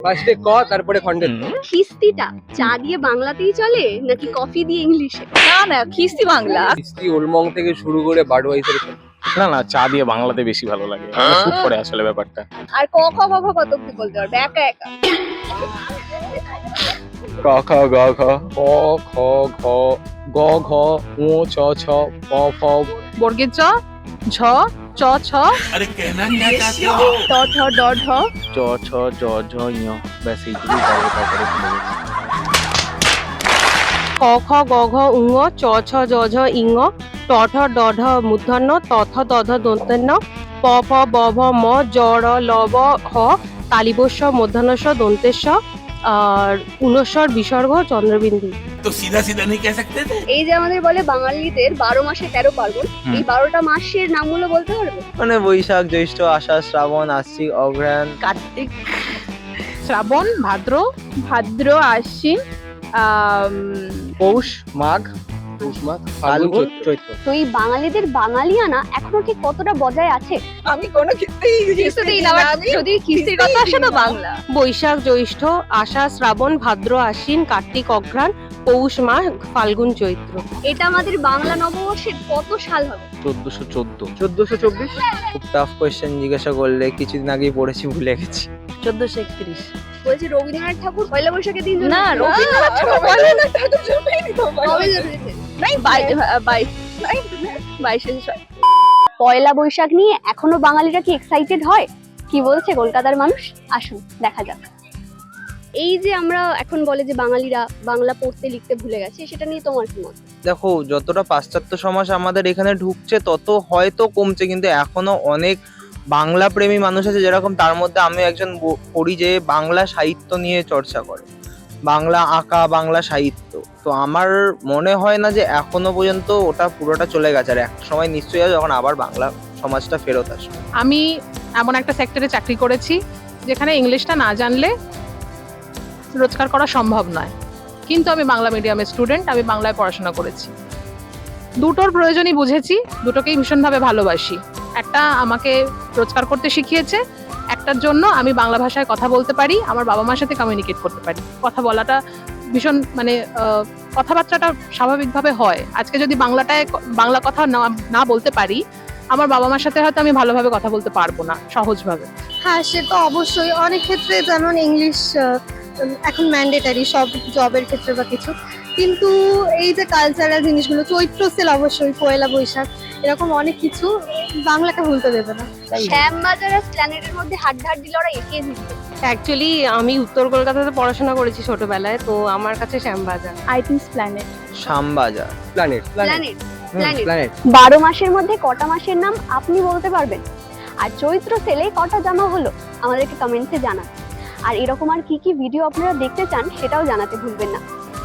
ফার্স্টে ক তারপরে খণ্ডের খিস্তিটা চা দিয়ে বাংলাতেই চলে নাকি কফি দিয়ে ইংলিশে? না না খিস্তি বাংলা। হিস্ট্রি ওলমং থেকে শুরু করে বাডওয়াইজার। না না, চা দিয়ে বাংলাতে বেশি ভালো লাগে, শুট করে আসলে ব্যাপারটা। আর ক খ গ ঘ কত কি বলতে পারবে একা একা? ক খ গ ঘ ক খ ঘ গ ঘ ঙ ছ ছ প ফ বর্গের চ ঝ চ ছ अरे कहना क्या चाहते हो ট ঠ ড ঢ চ ছ জ ঝ ঞ, ব্যাস এইটুকুই। তারপরে ভুলে গেছি। ক খ গ ঘ উঙ চ ছ জ ঝ ইঙ ট ঠ ড ঢ মূর্ধন্য ত থ দ ধ দন্তেন্ন প ফ ব ভ ম জ র ল ব হ তালিবস্য মূর্ধন্যস্য দন্তেস্য আর উনস্বর বিসর্গ চন্দ্রবিন্দু। तो सीधा सीधा नहीं कह सकते थे এই যে আমাদের বলে বাঙালিদের 12 মাসে 13 পার্বণ, এই 12টা মাসের নামগুলো বলতে পারবে? মানে বৈশাখ, জ্যৈষ্ঠ, আষাঢ়, শ্রাবণ, আশ্বিন, অঘ্রাণ, কার্তিক, শ্রাবণ, ভাদ্র আশ্বিন, পৌষ, মাঘ, পৌষ মাঘ ফাল্গুন, চৈত্র। তো এই বাঙালিদের বাঙালিয়ানা এখনো কি কতটা বজায় আছে? আমি কোনো কিছুতেই না, যদি খিস্তির কথা আসে তো বাংলা। বৈশাখ জ্যৈষ্ঠ আষাঢ় শ্রাবণ ভাদ্র আশ্বিন কার্তিক অঘ্রাণ পৌষ মাঘ ফাল্গুন চৈত্র। এটা আমাদের বাংলা নববর্ষের কত সাল হবে? 1414। 1424। খুব টাফ কোয়েশ্চেন জিজ্ঞাসা করলে, কিছুদিন আগেই পড়েছি, ভুলে গেছি। 1431। বলছি রবীন্দ্রনাথ ঠাকুর পয়লা বৈশাখের দিন না রবীন্দ্রনাথ ঠাকুর বলে না, ঠাকুর জন্মেনি তো। কবে জন্মেছেন? নাই 22 পয়লা বৈশাখ নিয়ে এখনো বাঙালিরা কি এক্সাইটেড হয়? কি বলছে কলকাতার মানুষ? আসুন দেখা যাক। এই যে আমরা এখন বলে যে বাঙালিরা বাংলা পড়তে লিখতে ভুলে গেছে, সেটা নিয়ে তোমার কি মত? দেখো, যতটা পাশ্চাত্য সমাজ আমাদের এখানে ঢুকছে তত হয়তো কমছে, কিন্তু এখনো অনেক বাংলা প্রেমী মানুষ আছে, যেরকম তার মধ্যে আমি একজন পড়ি যে বাংলা সাহিত্য নিয়ে চর্চা করে, বাংলা আঁকা, বাংলা সাহিত্য। তো আমার মনে হয় না যে এখনো পর্যন্ত ওটা পুরোটা চলে গেছে, আর একটা সময় নিশ্চয়ই আছে যখন আবার বাংলা সমাজটা ফেরত আসবে। আমি এমন একটা সেক্টরে চাকরি করেছি যেখানে ইংলিশটা না জানলে রোজগার করা সম্ভব নয়, কিন্তু আমি বাংলা মিডিয়ামের স্টুডেন্ট, আমি বাংলায় পড়াশোনা করেছি। দুটোর প্রয়োজনই বুঝেছি, দুটোকেই ভীষণভাবে ভালোবাসি। একটা আমাকে রোজগার করতে শিখিয়েছে, একটার জন্য আমি বাংলা ভাষায় কথা বলতে পারি, আমার বাবা মার সাথে কমিউনিকেট করতে পারি। কথা বলাটা ভীষণ মানে কথাবার্তাটা স্বাভাবিকভাবে হয়। আজকে যদি বাংলা কথা না বলতে পারি, আমার বাবা মার সাথে হয়তো আমি ভালোভাবে কথা বলতে পারবো না সহজভাবে। হ্যাঁ, সে তো অবশ্যই। অনেক ক্ষেত্রে যেমন ইংলিশ এখন ম্যান্ডেটারি সব জবের ক্ষেত্রে বা কিছু, কিন্তু এই যে কালচারাল জিনিসগুলো, চৈত্র সেল অবশ্যই, পয়লা বৈশাখ, এরকম অনেক কিছু বাংলাকে ভুলতে দেবে না। শ্যামবাজার আর প্ল্যানেটের মধ্যে হাড্ডাহাড্ডি লড়াই কে জিতবে? অ্যাকচুয়ালি আমি উত্তর কলকাতাতে পড়াশোনা করেছি ছোটবেলায়, তো আমার কাছে Shyambazar. I think planet. Shyambazar. Planet planet. Planet 12 মাসের মধ্যে কটা মাসের নাম আপনি বলতে পারবেন? আর চৈত্র সেলে কটা জামা হলো আমাদেরকে কমেন্টসে জানান। আর এরকম আর কি কি ভিডিও আপনারা দেখতে চান সেটাও জানাতে ভুলবেন না।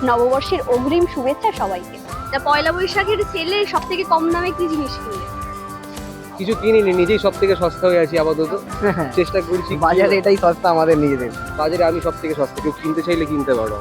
নববর্ষের অগ্রিম শুভেচ্ছা সবাইকে। তা পয়লা বৈশাখের সেলে সব থেকে কম দামে কি জিনিস কিনলে? কিছু কিনিনি, নিজেই সব থেকে সস্তা হয়ে আছি আপাতত। চেষ্টা করছি, বাজারে এটাই সস্তা আমাদের নিজেদের। বাজারে আমি সব থেকে সস্তা, কেউ কিনতে চাইলে কিনতে পারো।